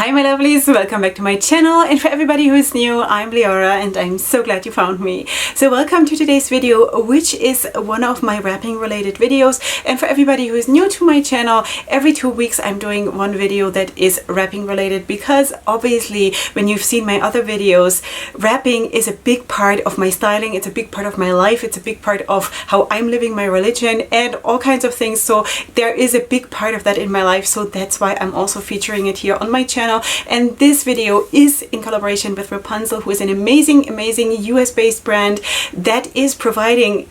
Hi my lovelies, welcome back to my channel, and for everybody who is new, I'm Leorah and I'm so glad you found me. So welcome to today's video, which is one of my wrapping related videos. And for everybody who is new to my channel, every 2 weeks I'm doing one video that is wrapping related, because obviously when you've seen my other videos, wrapping is a big part of my styling, it's a big part of my life, it's a big part of how I'm living my religion and all kinds of things. So there is a big part of that in my life, so that's why I'm also featuring it here on my channel. And this video is in collaboration with Wrapunzel, who is an amazing US-based brand that is providing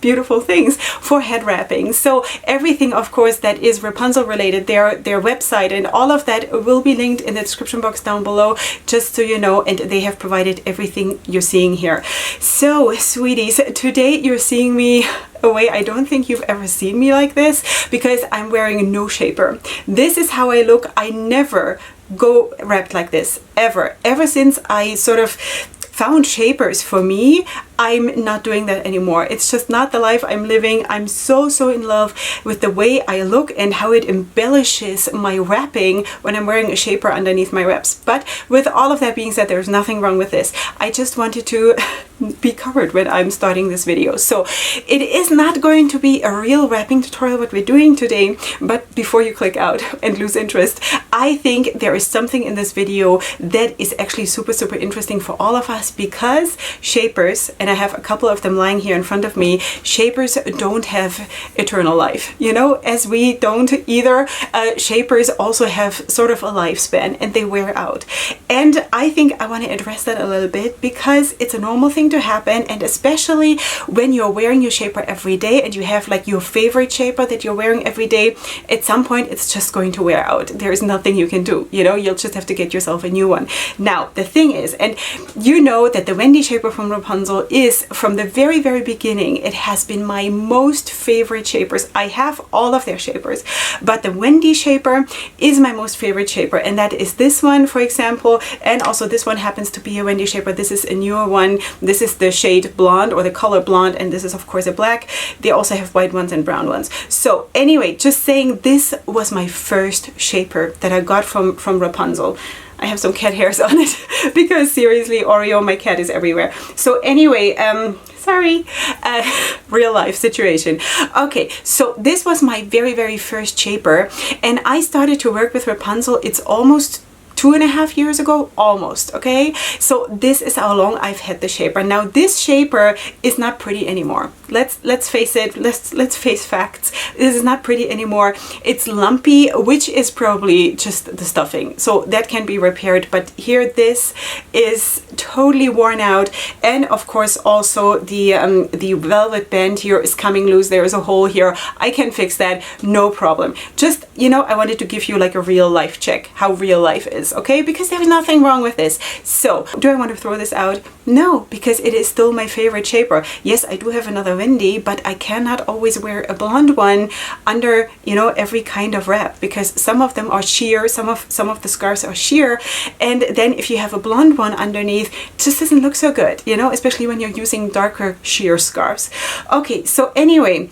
beautiful things for head wrapping. So everything, of course, that is Wrapunzel related, their website and all of that will be linked in the description box down below, just so you know, and they have provided everything you're seeing here. So sweeties, today you're seeing me a way I don't think you've ever seen me like this, because I'm wearing no shaper. This is how I look. I never go wrapped like this, ever since I sort of found shapers for me. I'm not doing that anymore. It's just not the life I'm living. I'm so in love with the way I look and how it embellishes my wrapping when I'm wearing a shaper underneath my wraps. But with all of that being said, there's nothing wrong with this. I just wanted to be covered when I'm starting this video. So it is not going to be a real wrapping tutorial what we're doing today, but before you click out and lose interest, I think there is something in this video that is actually super interesting for all of us, because shapers, and I have a couple of them lying here in front of me, shapers don't have eternal life, you know, as we don't either. Shapers also have sort of a lifespan and they wear out. And I think I want to address that a little bit, because it's a normal thing to happen, and especially when you're wearing your shaper every day and you have like your favorite shaper that you're wearing every day, at some point it's just going to wear out. There is nothing you can do, you know, you'll just have to get yourself a new one. Now the thing is, and you know that the Wendy shaper from Wrapunzel is, from the very beginning, it has been my most favorite shapers. I have all of their shapers, but the Wendy shaper is my most favorite shaper, and that is this one, for example, and also this one happens to be a Wendy shaper. This is a newer one. This is the shade blonde, or the color blonde, and this is of course a black. They also have white ones and brown ones. So anyway, just saying, this was my first shaper that I got from Wrapunzel. I have some cat hairs on it because seriously, Oreo, my cat, is everywhere. So anyway, sorry, real life situation. Okay, so this was my very first shaper, and I started to work with Wrapunzel. It's almost 2.5 years ago, almost. Okay, so this is how long I've had the shaper. Now this shaper is not pretty anymore. Let's face it. Let's face facts. This is not pretty anymore. It's lumpy, which is probably just the stuffing, so that can be repaired. But here, this is totally worn out, and of course also the velvet band here is coming loose. There is a hole here. I can fix that, no problem. Just, you know, I wanted to give you like a real life check, how real life is. Okay, because there's nothing wrong with this. So do I want to throw this out? No, because it is still my favorite shaper. Yes, I do have another Wendy, but I cannot always wear a blonde one under, you know, every kind of wrap, because some of them are sheer, some of the scarves are sheer, and then if you have a blonde one underneath, it just doesn't look so good, you know, especially when you're using darker sheer scarves. Okay, so anyway,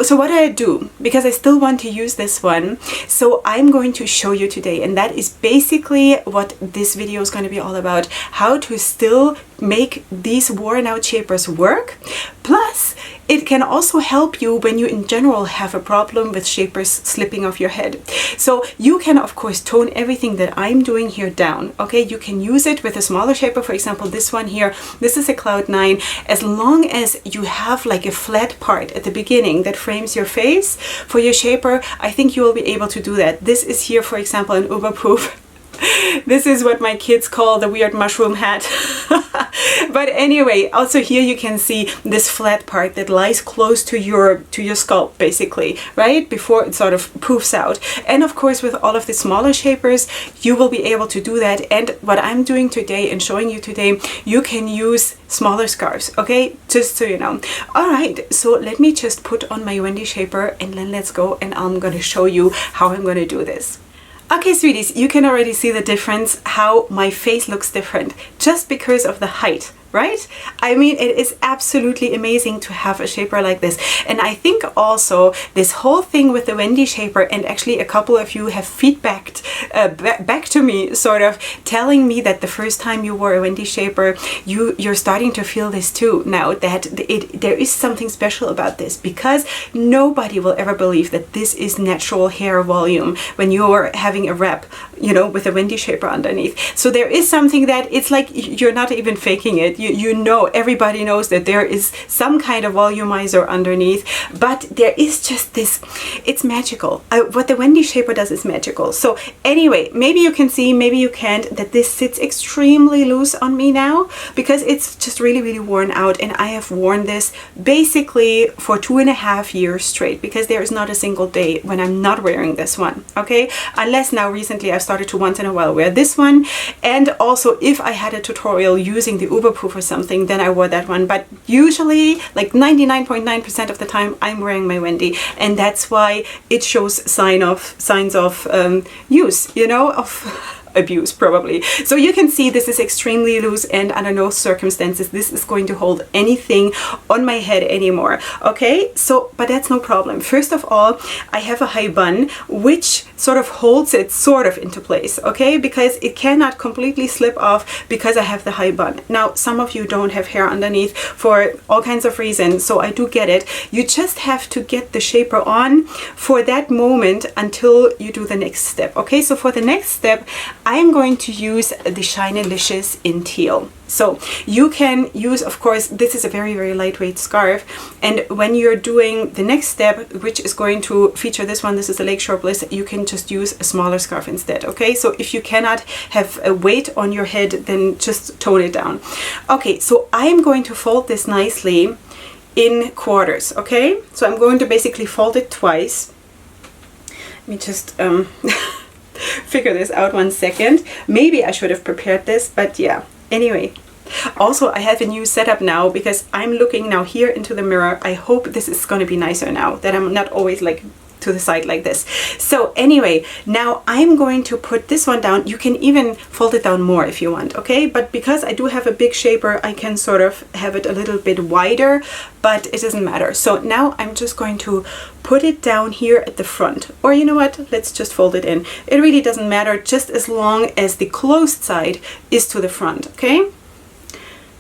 so what I do, because I still want to use this one, so I'm going to show you today, and that is basically what this video is going to be all about: how to still make these worn out shapers work. Plus, it can also help you when you in general have a problem with shapers slipping off your head. So you can of course tone everything that I'm doing here down. Okay, you can use it with a smaller shaper. For example, this one here, this is a Cloud 9. As long as you have like a flat part at the beginning that frames your face for your shaper, I think you will be able to do that. This is here, for example, an Uberproof. This is what my kids call the weird mushroom hat. But anyway, also here you can see this flat part that lies close to your scalp, basically, right before it sort of poofs out. And of course, with all of the smaller shapers, you will be able to do that. And what I'm doing today and showing you today, you can use smaller scarves. Okay, just so you know. All right, so let me just put on my Wendy shaper and then let's go, and I'm going to show you how I'm going to do this. Okay, sweeties, you can already see the difference, how my face looks different, just because of the height right? I mean, it is absolutely amazing to have a shaper like this. And I think also this whole thing with the Wendy shaper, and actually a couple of you have feedbacked back to me, sort of telling me that the first time you wore a Wendy shaper, you're starting to feel this too now, that there is something special about this, because nobody will ever believe that this is natural hair volume when you're having a wrap, you know, with a Wendy shaper underneath. So there is something that it's like you're not even faking it. You know, everybody knows that there is some kind of volumizer underneath, but there is just this, it's magical. What the Wendy shaper does is magical. So anyway, maybe you can see, maybe you can't, that this sits extremely loose on me now, because it's just really, really worn out. And I have worn this basically for 2.5 years straight, because there is not a single day when I'm not wearing this one, okay? Unless now recently I've started to once in a while wear this one. And also if I had a tutorial using the Uberproof or something, then I wore that one. But usually, like 99.9% of the time, I'm wearing my Wendy, and that's why it shows signs of use, you know, of abuse probably. So you can see this is extremely loose, and under no circumstances this is going to hold anything on my head anymore. Okay, so but that's no problem. First of all, I have a high bun which sort of holds it sort of into place, okay, because it cannot completely slip off because I have the high bun. Now some of you don't have hair underneath for all kinds of reasons, so I do get it. You just have to get the shaper on for that moment until you do the next step. Okay, so for the next step I am going to use the Shinylicious in teal. So you can use, of course, this is a very, very lightweight scarf, and when you're doing the next step, which is going to feature this one, this is a Lakeshore Bliss, you can just use a smaller scarf instead, okay? So if you cannot have a weight on your head, then just tone it down. Okay, so I'm going to fold this nicely in quarters, okay? So I'm going to basically fold it twice. Let me just figure this out 1 second. Maybe I should have prepared this, but yeah. Anyway, also I have a new setup now because I'm looking now here into the mirror. I hope this is going to be nicer now, that I'm not always like to the side like this. So anyway, now I'm going to put this one down. You can even fold it down more if you want, okay? But because I do have a big shaper, I can sort of have it a little bit wider, but it doesn't matter. So now I'm just going to put it down here at the front. Or you know what? Let's just fold it in. It really doesn't matter, just as long as the closed side is to the front, okay?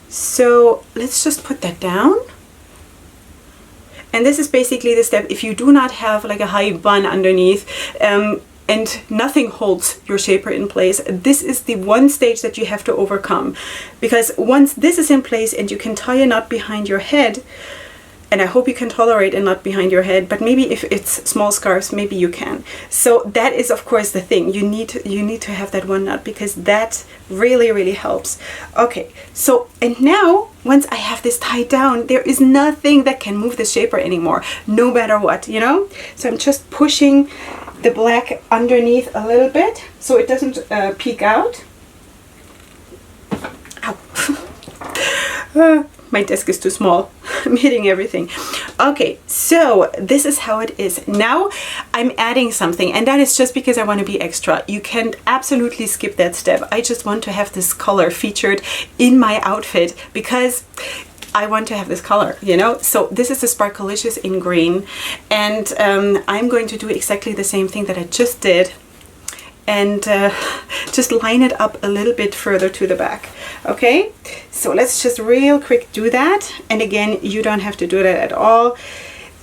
So let's just put that down. And this is basically the step if you do not have like a high bun underneath and nothing holds your shaper in place. This is the one stage that you have to overcome, because once this is in place and you can tie a knot behind your head, and I hope you can tolerate a knot behind your head, but maybe if it's small scarves, maybe you can. So that is of course the thing. You need to have that one knot, because that really, really helps. Okay, so and now once I have this tied down, there is nothing that can move this shaper anymore, no matter what, you know? So I'm just pushing the black underneath a little bit so it doesn't peek out. Ow. My desk is too small. I'm hitting everything. Okay, so this is how it is. Now I'm adding something, and that is just because I want to be extra. You can absolutely skip that step. I just want to have this color featured in my outfit because I want to have this color, you know? So this is the Sparkalicious in green, and I'm going to do exactly the same thing that I just did, and just line it up a little bit further to the back. Okay, so let's just real quick do that. And again, you don't have to do that at all.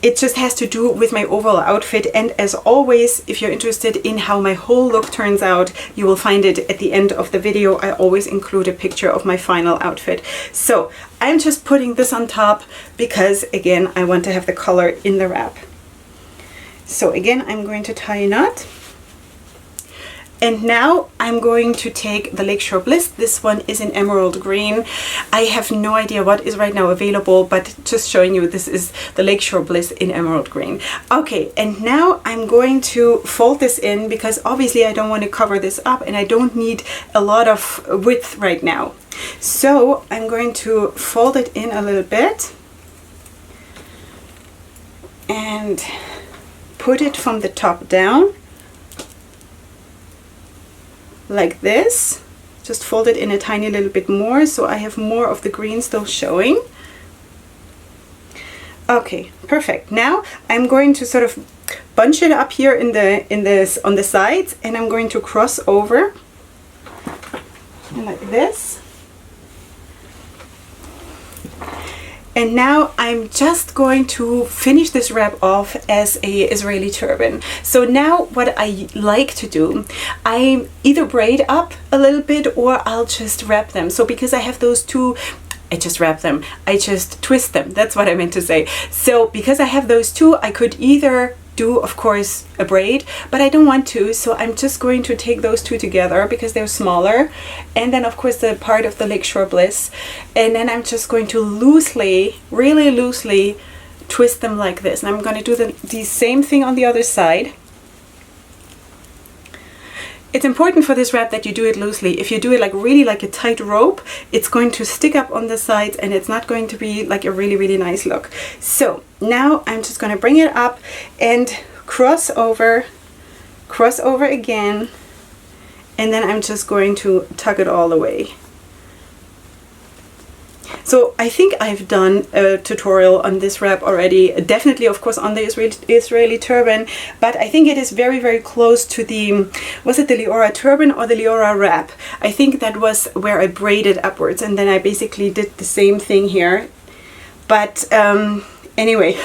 It just has to do with my overall outfit. And as always, if you're interested in how my whole look turns out, you will find it at the end of the video. I always include a picture of my final outfit. So I'm just putting this on top because again, I want to have the color in the wrap. So again, I'm going to tie a knot. And now I'm going to take the Lakeshore Bliss. This one is in emerald green. I have no idea what is right now available, but just showing you this is the Lakeshore Bliss in emerald green. Okay, and now I'm going to fold this in because obviously I don't want to cover this up and I don't need a lot of width right now. So I'm going to fold it in a little bit and put it from the top down. Like this, just fold it in a tiny little bit more so I have more of the green still showing. Okay, perfect. Now I'm going to sort of bunch it up here on the sides, and I'm going to cross over like this. And now I'm just going to finish this wrap off as a Israeli turban. So now what I like to do, I either braid up a little bit or I'll just wrap them. So because I have those two, I just wrap them, I just twist them. That's what I meant to say. So because I have those two, I could either do, of course, a braid, but I don't want to, so I'm just going to take those two together because they're smaller, and then of course the part of the Lakeshore Bliss, and then I'm just going to loosely, really loosely twist them like this. And I'm going to do the same thing on the other side. It's important for this wrap that you do it loosely. If you do it like really like a tight rope, it's going to stick up on the sides and it's not going to be like a really, really nice look. So now I'm just going to bring it up and cross over again, and then I'm just going to tuck it all the way. So I think I've done a tutorial on this wrap already, definitely of course on the Israeli turban, but I think it is very, very close to the, was it the Leorah turban or the Leorah wrap? I think that was where I braided upwards, and then I basically did the same thing here. But anyway,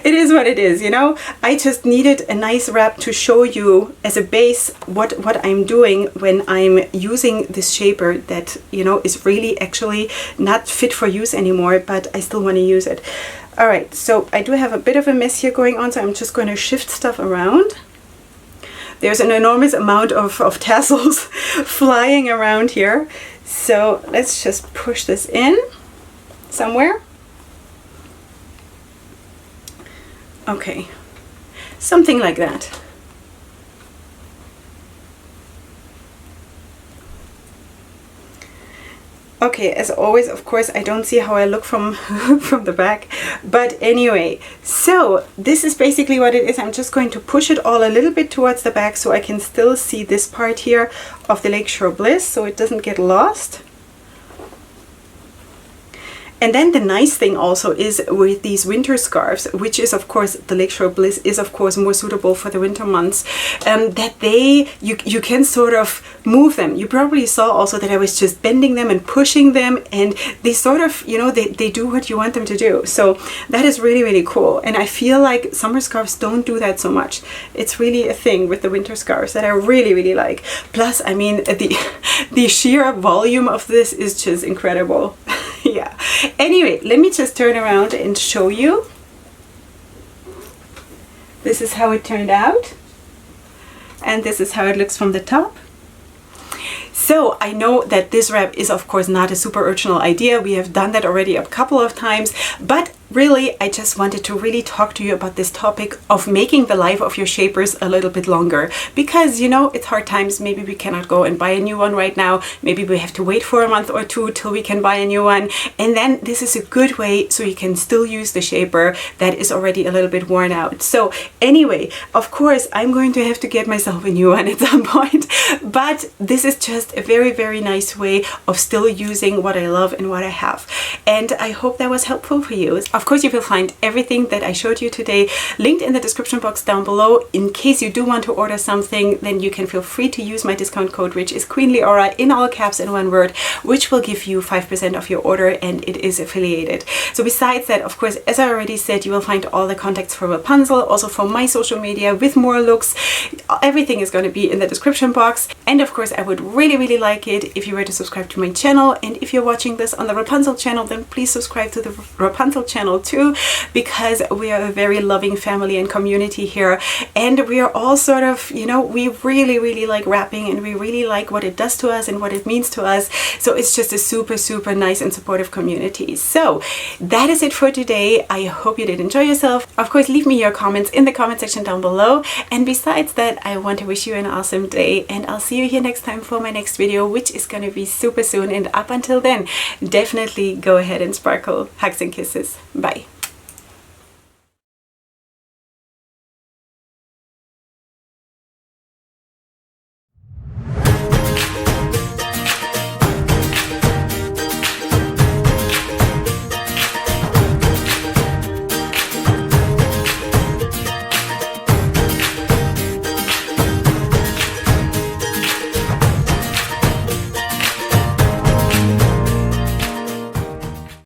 it is what it is, you know. I just needed a nice wrap to show you as a base what I'm doing when I'm using this shaper that, you know, is really actually not fit for use anymore, but I still want to use it. All right, so I do have a bit of a mess here going on, so I'm just going to shift stuff around. There's an enormous amount of tassels flying around here. So let's just push this in somewhere. Okay, something like that. Okay, as always, of course, I don't see how I look from from the back, but anyway, so this is basically what it is. I'm just going to push it all a little bit towards the back so I can still see this part here of the Lakeshore Bliss so it doesn't get lost. And then the nice thing also is with these winter scarves, which is of course, the Lakeshore Bliss is of course more suitable for the winter months, that you can sort of move them. You probably saw also that I was just bending them and pushing them, and they sort of, you know, they do what you want them to do. So that is really, really cool. And I feel like summer scarves don't do that so much. It's really a thing with the winter scarves that I really, really like. Plus, I mean, the sheer volume of this is just incredible. Yeah. Anyway, let me just turn around and show you. This is how it turned out. And this is how it looks from the top. So I know that this wrap is of course not a super original idea. We have done that already a couple of times, but really I just wanted to really talk to you about this topic of making the life of your shapers a little bit longer, because you know, it's hard times. Maybe we cannot go and buy a new one right now. Maybe we have to wait for a month or two till we can buy a new one, and then this is a good way so you can still use the shaper that is already a little bit worn out. So anyway, of course I'm going to have to get myself a new one at some point, but this is just a very, very nice way of still using what I love and what I have. And I hope that was helpful for you. Of course, you will find everything that I showed you today linked in the description box down below. In case you do want to order something, then you can feel free to use my discount code, which is Queen Leorah in all caps in one word, which will give you 5% off your order, and it is affiliated. So besides that, of course, as I already said, you will find all the contacts for Wrapunzel, also for my social media with more looks. Everything is going to be in the description box. And of course, I would really, really like it if you were to subscribe to my channel. And if you're watching this on the Wrapunzel channel, then please subscribe to the Wrapunzel channel too, because we are a very loving family and community here. And we are all sort of, you know, we really, really like wrapping, and we really like what it does to us and what it means to us. So it's just a super, super nice and supportive community. So that is it for today. I hope you did enjoy yourself. Of course, leave me your comments in the comment section down below. And besides that, I want to wish you an awesome day, and I'll see you here next time for my next video, which is going to be super soon. And up until then, definitely go ahead and sparkle. Hugs and kisses. Bye.